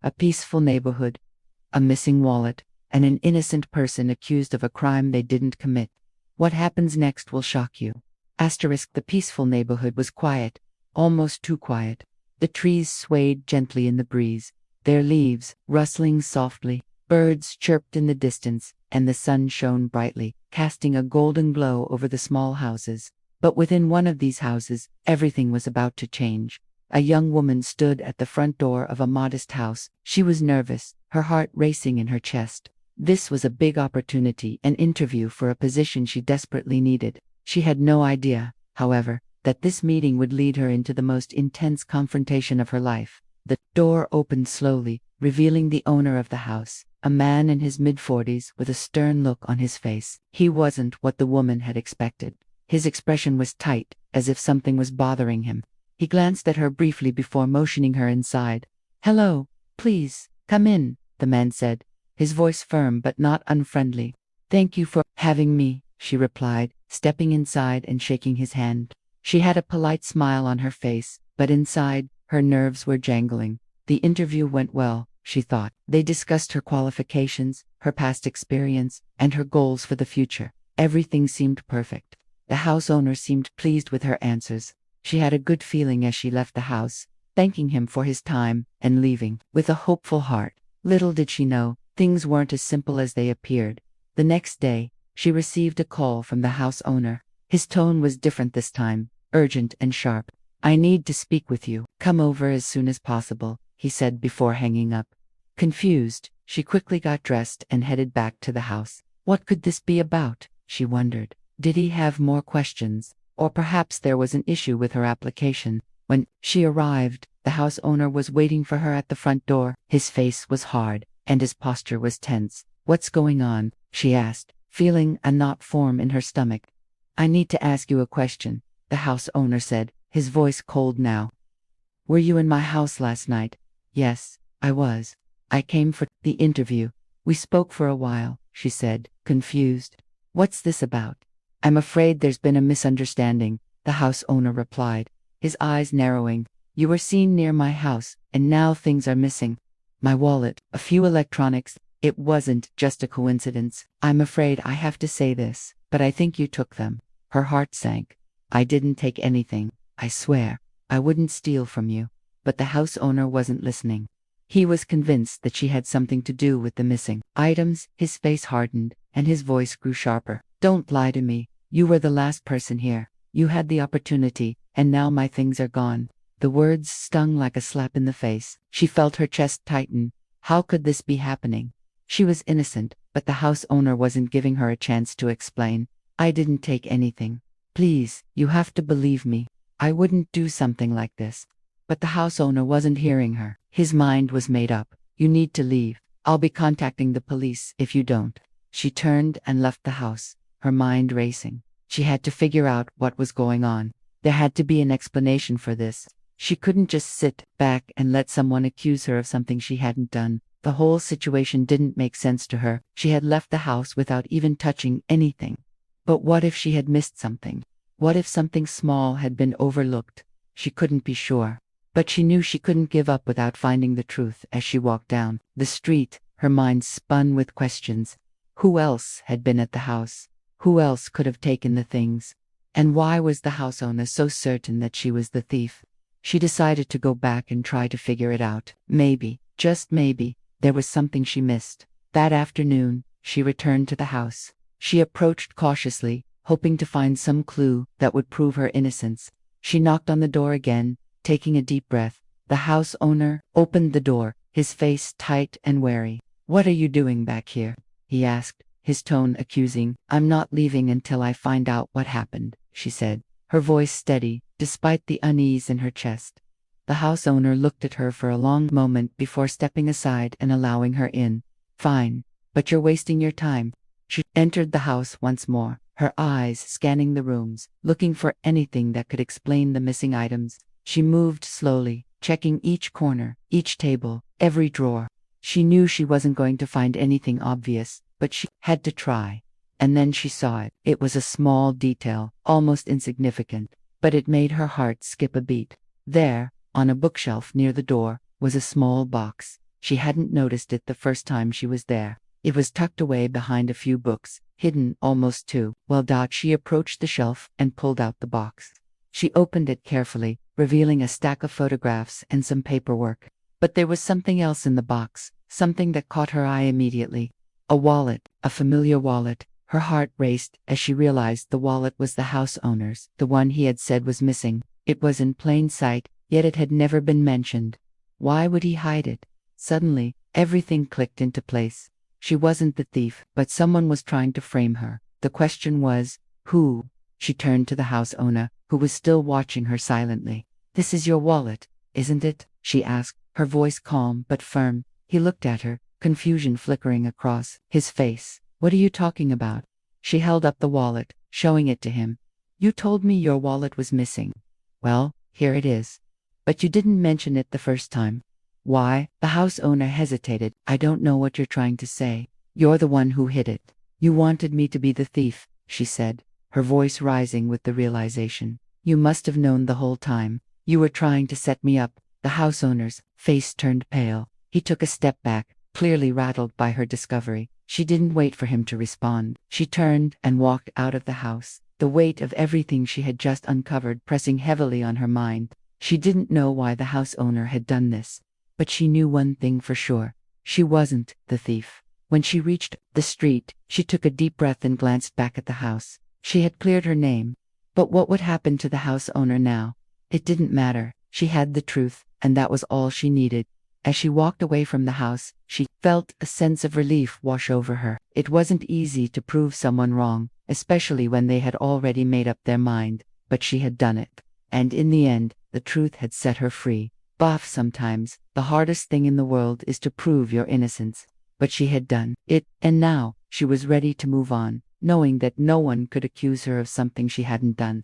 a peaceful neighborhood, a missing wallet, and an innocent person accused of a crime they didn't commit. What happens next will shock you. The peaceful neighborhood was quiet, almost too quiet. The trees swayed gently in the breeze, their leaves rustling softly. Birds chirped in the distance, and the sun shone brightly, casting a golden glow over the small houses. But within one of these houses, everything was about to change. A young woman stood at the front door of a modest house. She was nervous, her heart racing in her chest. This was a big opportunity, an interview for a position she desperately needed. She had no idea, however, that this meeting would lead her into the most intense confrontation of her life. The door opened slowly, revealing the owner of the house, a man in his mid-40s with a stern look on his face. He wasn't what the woman had expected. His expression was tight, as if something was bothering him. He glanced at her briefly before motioning her inside. "Hello, please, come in," the man said, his voice firm but not unfriendly. "Thank you for having me," she replied, stepping inside and shaking his hand. She had a polite smile on her face, but inside, her nerves were jangling. The interview went well, she thought. They discussed her qualifications, her past experience, and her goals for the future. Everything seemed perfect. The house owner seemed pleased with her answers. She had a good feeling as she left the house, thanking him for his time and leaving with a hopeful heart. Little did she know, things weren't as simple as they appeared. The next day, she received a call from the house owner. His tone was different this time, urgent and sharp. "I need to speak with you. Come over as soon as possible," he said before hanging up. Confused, she quickly got dressed and headed back to the house. What could this be about, she wondered. Did he have more questions? Or perhaps there was an issue with her application. When she arrived, the house owner was waiting for her at the front door. His face was hard, and his posture was tense. "What's going on?" she asked, feeling a knot form in her stomach. "I need to ask you a question," the house owner said, his voice cold now. "Were you in my house last night?" "Yes, I was. I came for the interview." "We spoke for a while," she said, confused. "What's this about?" "I'm afraid there's been a misunderstanding," the house owner replied, his eyes narrowing. "You were seen near my house, and now things are missing. My wallet, a few electronics. It wasn't just a coincidence. I'm afraid I have to say this, but I think you took them." Her heart sank. "I didn't take anything. I swear. I wouldn't steal from you." But the house owner wasn't listening. He was convinced that she had something to do with the missing items. His face hardened, and his voice grew sharper. "Don't lie to me. You were the last person here. You had the opportunity, and now my things are gone." The words stung like a slap in the face. She felt her chest tighten. How could this be happening? She was innocent, but the house owner wasn't giving her a chance to explain. "I didn't take anything. Please, you have to believe me. I wouldn't do something like this." But the house owner wasn't hearing her. His mind was made up. "You need to leave. I'll be contacting the police if you don't." She turned and left the house, her mind racing. She had to figure out what was going on. There had to be an explanation for this. She couldn't just sit back and let someone accuse her of something she hadn't done. The whole situation didn't make sense to her. She had left the house without even touching anything. But what if she had missed something? What if something small had been overlooked? She couldn't be sure. But she knew she couldn't give up without finding the truth. As she walked down the street, her mind spun with questions. Who else had been at the house? Who else could have taken the things? And why was the house owner so certain that she was the thief? She decided to go back and try to figure it out. Maybe, just maybe, there was something she missed. That afternoon, she returned to the house. She approached cautiously, hoping to find some clue that would prove her innocence. She knocked on the door again, taking a deep breath. The house owner opened the door, his face tight and wary. "What are you doing back here?" he asked, his tone accusing. "I'm not leaving until I find out what happened," she said, her voice steady, despite the unease in her chest. The house owner looked at her for a long moment before stepping aside and allowing her in. "Fine, but you're wasting your time." She entered the house once more, her eyes scanning the rooms, looking for anything that could explain the missing items. She moved slowly, checking each corner, each table, every drawer. She knew she wasn't going to find anything obvious, but she had to try. And then she saw it. It was a small detail, almost insignificant, but it made her heart skip a beat. There, on a bookshelf near the door, was a small box. She hadn't noticed it the first time she was there. It was tucked away behind a few books, hidden almost too well. She approached the shelf and pulled out the box. She opened it carefully, revealing a stack of photographs and some paperwork. But there was something else in the box, something that caught her eye immediately. A wallet, a familiar wallet. Her heart raced as she realized the wallet was the house owner's, the one he had said was missing. It was in plain sight, yet it had never been mentioned. Why would he hide it? Suddenly, everything clicked into place. She wasn't the thief, but someone was trying to frame her. The question was, who? She turned to the house owner, who was still watching her silently. "This is your wallet, isn't it?" she asked, her voice calm but firm. He looked at her, confusion flickering across his face. "What are you talking about?" She held up the wallet, showing it to him. "You told me your wallet was missing. Well, here it is. But you didn't mention it the first time." "Why?" The house owner hesitated. "I don't know what you're trying to say. You're the one who hid it. You wanted me to be the thief," she said, her voice rising with the realization. "You must have known the whole time. You were trying to set me up." The house owner's face turned pale. He took a step back, clearly rattled by her discovery. She didn't wait for him to respond. She turned and walked out of the house, the weight of everything she had just uncovered pressing heavily on her mind. She didn't know why the house owner had done this, but she knew one thing for sure. She wasn't the thief. When she reached the street, she took a deep breath and glanced back at the house. She had cleared her name. But what would happen to the house owner now? It didn't matter. She had the truth, and that was all she needed. As she walked away from the house, she felt a sense of relief wash over her. It wasn't easy to prove someone wrong, especially when they had already made up their mind, but she had done it. And in the end, the truth had set her free. Sometimes, the hardest thing in the world is to prove your innocence. But she had done it, and now, she was ready to move on, knowing that no one could accuse her of something she hadn't done.